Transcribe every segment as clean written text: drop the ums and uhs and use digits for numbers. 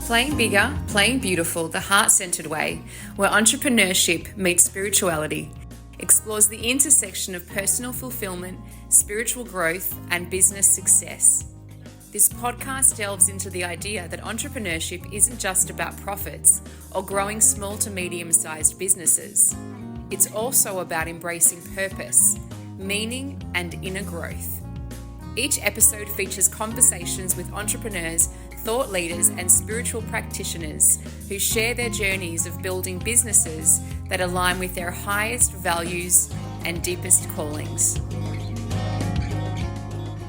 Playing Bigger, Playing Beautiful, the heart-centered way, where entrepreneurship meets spirituality, explores the intersection of personal fulfillment, spiritual growth, and business success. This podcast delves into the idea that entrepreneurship isn't just about profits or growing small to medium-sized businesses. It's also about embracing purpose, meaning, and inner growth. Each episode features conversations with entrepreneurs, thought leaders, and spiritual practitioners who share their journeys of building businesses that align with their highest values and deepest callings.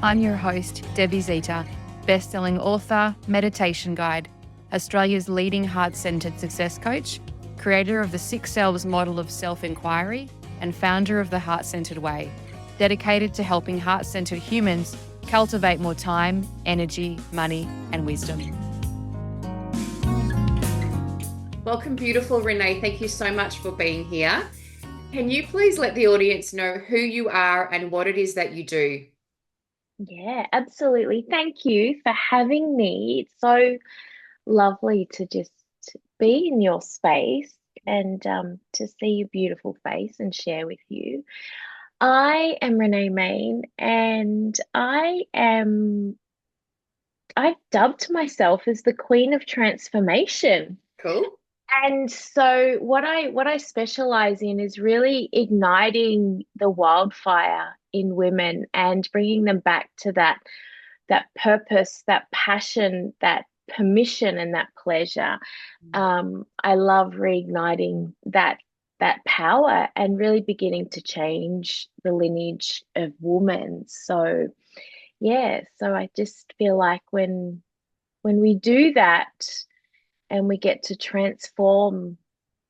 I'm your host, Debbie Zita, best-selling author, meditation guide, Australia's leading heart-centered success coach, creator of the 6 Selves model of self-inquiry, and founder of the Heart-Centered Way, dedicated to helping heart-centered humans cultivate more time, energy, money, and wisdom. Welcome, beautiful Renée. Thank you so much for being here. Can you please let the audience know who you are and what it is that you do? Yeah, absolutely. Thank you for having me. It's so lovely to just be in your space and to see your beautiful face and share with you. I am Renée Mayne, and I've dubbed myself as the Queen of Transformation. Cool. And so what I specialize in is really igniting the wildfire in women and bringing them back to that purpose, that passion, that permission, and that pleasure. I love reigniting that power and really beginning to change the lineage of women. So yeah, so I just feel like when we do that and we get to transform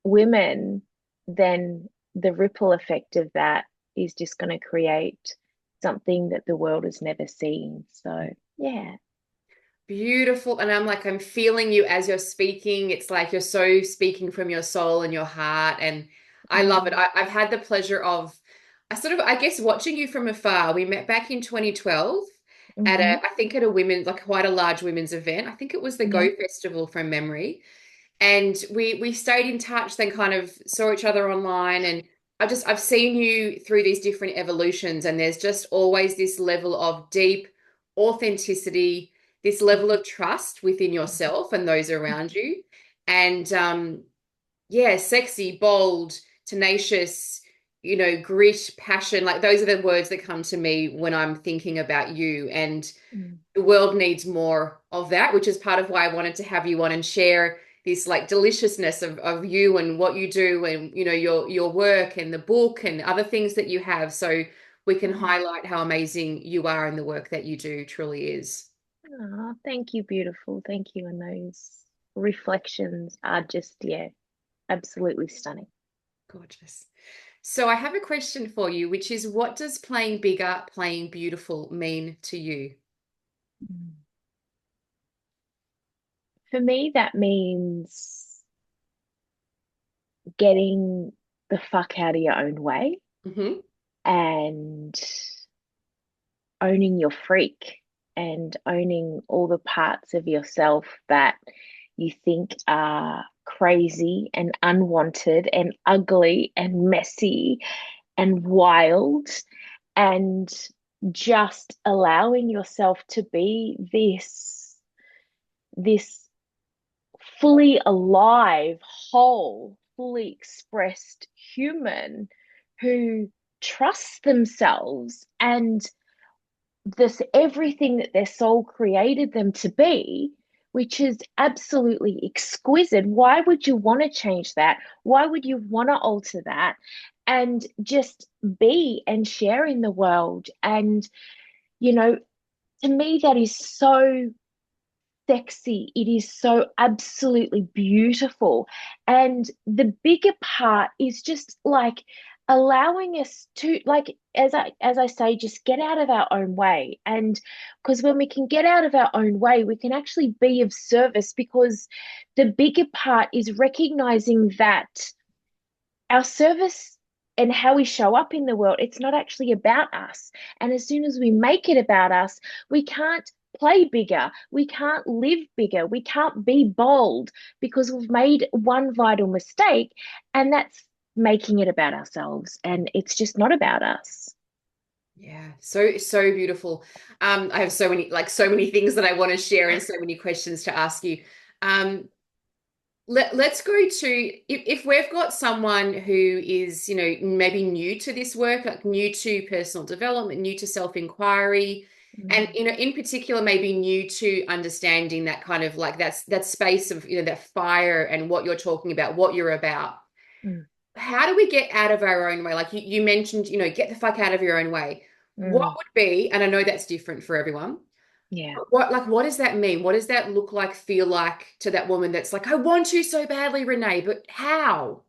women, then the ripple effect of that is just going to create something that the world has never seen. So yeah. Beautiful. And I'm feeling you as you're speaking. It's like you're so speaking from your soul and your heart. And I love it. I've had the pleasure of, I guess, watching you from afar. We met back in 2012 at a women, like quite a large women's event. I think it was the Go Festival from memory. And we stayed in touch, then kind of saw each other online. And I've seen you through these different evolutions. And there's just always this level of deep authenticity, this level of trust within yourself and those around you. And sexy, bold, tenacious, grit, passion, like those are the words that come to me when I'm thinking about you. And the world needs more of that, which is part of why I wanted to have you on and share this like deliciousness of you and what you do and, your work and the book and other things that you have. So we can highlight how amazing you are and the work that you do truly is. Oh, thank you, beautiful. Thank you. And those reflections are just, absolutely stunning. Gorgeous. So I have a question for you, which is, what does playing bigger, playing beautiful mean to you? For me, that means getting the fuck out of your own way and owning your freak and owning all the parts of yourself that you think are crazy and unwanted and ugly and messy and wild, and just allowing yourself to be this fully alive, whole, fully expressed human who trusts themselves and this everything that their soul created them to be, which is absolutely exquisite. Why would you want to change that? Why would you want to alter that? And just be and share in the world. And, to me, that is so sexy. It is so absolutely beautiful. And the bigger part is just like allowing us to, like, as I say, just get out of our own way. And because when we can get out of our own way, we can actually be of service, because the bigger part is recognizing that our service and how we show up in the world, it's not actually about us. And as soon as we make it about us, we can't play bigger. We can't live bigger. We can't be bold because we've made one vital mistake, and that's making it about ourselves. And it's just not about us. Yeah, so beautiful. I have so many things that I want to share and so many questions to ask you. Um, let's go to if we've got someone who is, maybe new to this work, like new to personal development, new to self-inquiry, and in particular, maybe new to understanding that kind of like that space of, that fire and what you're talking about, what you're about. Mm, How do we get out of our own way? Like you mentioned, get the fuck out of your own way. What mm, would be, and I know that's different for everyone, yeah. but what does that mean? What does that look like, feel like to that woman that's like, I want to so badly, Renee, but how?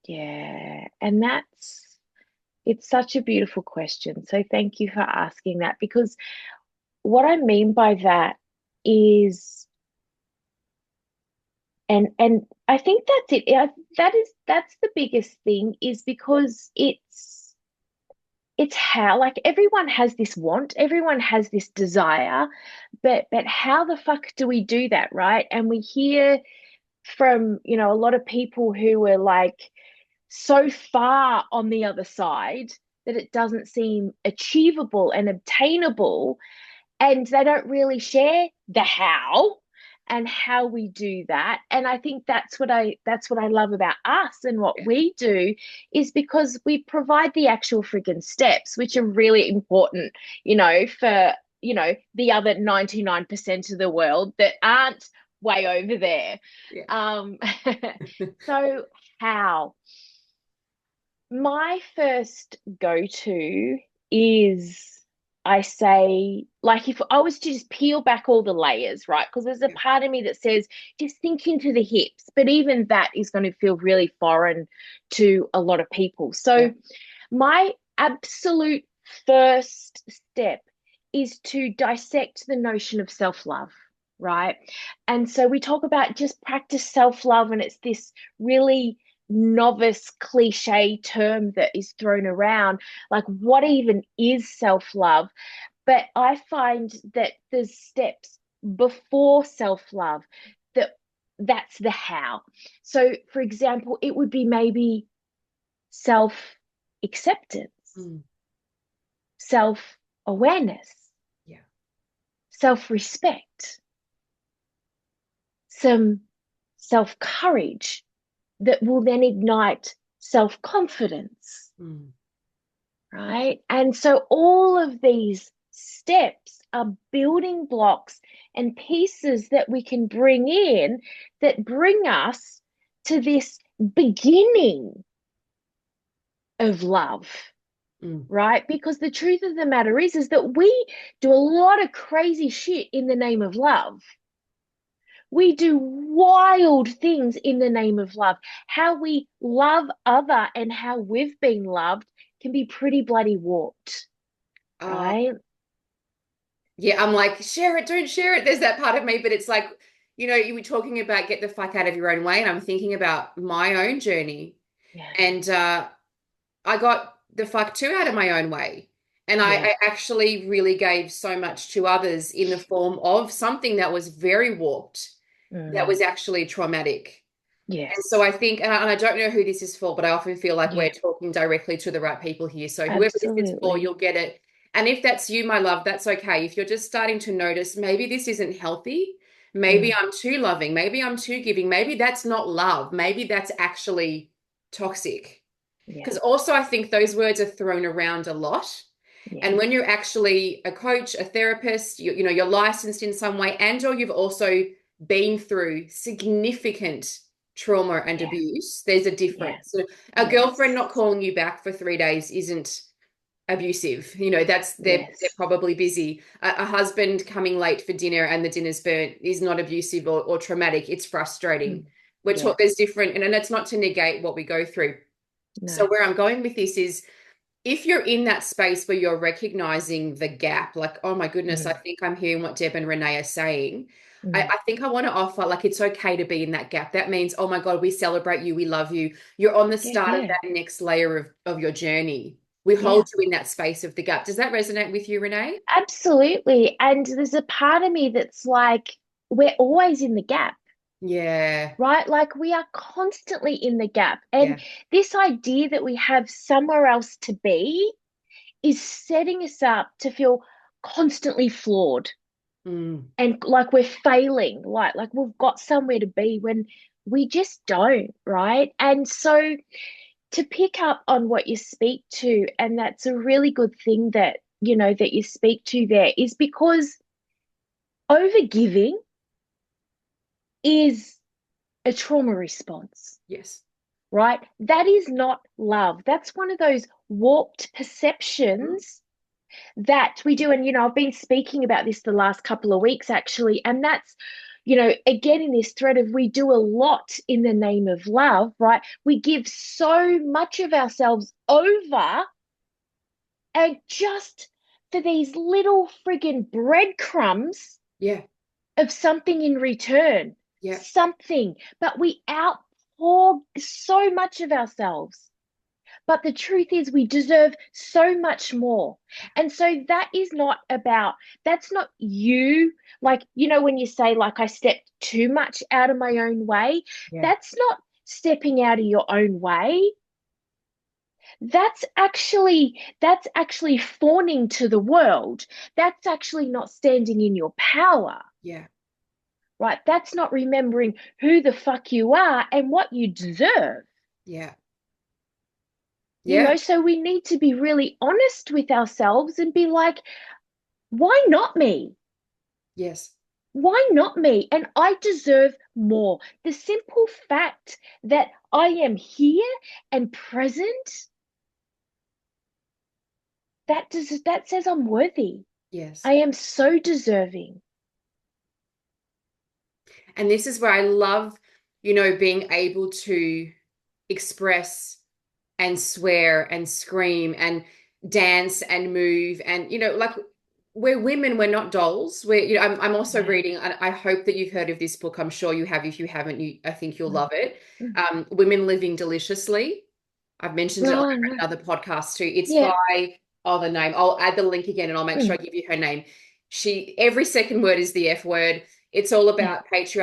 Yeah. And it's such a beautiful question. So thank you for asking that, because what I mean by that is, and I think that's it. That's the biggest thing, is because it's how, like, everyone has this want, everyone has this desire, but how the fuck do we do that, right? And we hear from, a lot of people who are like so far on the other side that it doesn't seem achievable and obtainable, and they don't really share the how and how we do that. And I think that's what I love about us and what Yeah, we do, is because we provide the actual freaking steps, which yeah, are really important, for the other 99% of the world that aren't way over there. yeah, um so how my first go-to is, I say, like, if I was to just peel back all the layers, right? Because there's a yeah, part of me that says just think into the hips, but even that is going to feel really foreign to a lot of people. yeah, So my absolute first step is to dissect the notion of self-love, right? And so we talk about just practice self-love, and it's this really novice cliche term that is thrown around, like, what even is self-love? But I find that there's steps before self-love, that's the how. So for example, it would be maybe self acceptance, mm, self awareness, yeah, self respect, some self courage that will then ignite self confidence, mm, right? And so all of these steps are building blocks and pieces that we can bring in that bring us to this beginning of love, mm. right? Because the truth of the matter is that we do a lot of crazy shit in the name of love. We do wild things in the name of love. How we love other and how we've been loved can be pretty bloody warped, Uh, right? yeah, I'm like, share it, don't share it. There's that part of me, but it's like, you were talking about get the fuck out of your own way, and I'm thinking about my own journey. Yeah, And I got the fuck too out of my own way. And yeah, I actually really gave so much to others in the form of something that was very warped, that mm, was actually traumatic. And so yes, I think, and I don't know who this is for, but I often feel like we're yeah, talking directly to the right people here. So whoever this is for, absolutely, you'll get it. And if that's you, my love, that's okay. If you're just starting to notice, maybe this isn't healthy. Maybe mm, I'm too loving. Maybe I'm too giving. Maybe that's not love. Maybe that's actually toxic. yeah, Because also, I think those words are thrown around a lot. yeah, And when you're actually a coach, a therapist, you're licensed in some way, and or you've also been through significant trauma and yeah, abuse, there's a yeah, difference. So a girlfriend yes, not calling you back for 3 days isn't abusive. That's they're yes, probably busy. A husband coming late for dinner and the dinner's burnt is not abusive or traumatic. It's frustrating. mm, We're yeah, taught there's different, and it's not to negate what we go through. So no, where I'm going with this is if you're in that space where you're recognizing the gap, like, oh my goodness, I mm, think I'm hearing what Deb and Renee are saying. mm, I think I want to offer, like, it's okay to be in that gap. That means, oh my God, we celebrate you, we love you. You're on the yeah, start of yeah, that next layer of your journey. We Yeah, hold you in that space of the gap. Does that resonate with you, Renee? absolutely. And there's a part of me that's like, we're always in the gap, Yeah. right? Like we are constantly in the gap. Yeah. And this idea that we have somewhere else to be is setting us up to feel constantly flawed Mm. and like we're failing, like we've got somewhere to be when we just don't, right? And so to pick up on what you speak to, and that's a really good thing that, that you speak to there, is because overgiving is a trauma response, Yes. right? That is not love. That's one of those warped perceptions that we do. And, I've been speaking about this the last couple of weeks, actually. And that's, again, in this thread of we do a lot in the name of love, right? We give so much of ourselves over, and just for these little friggin' breadcrumbs Yeah. of something in return, Yeah. something, but we outpour so much of ourselves. But the truth is, we deserve so much more. And so that is not about, that's not you. Like, when you say, like, I stepped too much out of my own way, Yeah. that's not stepping out of your own way. That's actually fawning to the world. That's actually not standing in your power, Yeah. right? That's not remembering who the fuck you are and what you deserve. Yeah. Yeah. So we need to be really honest with ourselves and be like, why not me? Yes. Why not me? And I deserve more. The simple fact that I am here and present, that says I'm worthy. Yes. I am so deserving. And this is where I love, being able to express and swear and scream and dance and move. And, like we're women, we're not dolls. I'm also Yeah. reading, and I hope that you've heard of this book. I'm sure you have. If you haven't, I think you'll Mm, love it. mm. Women Living Deliciously. I've mentioned it on No, no. another podcast too. It's Yeah. by, oh, the name. I'll add the link again and I'll make sure I Mm, give you her name. Every second word is the F word. It's all yeah. about patriarchy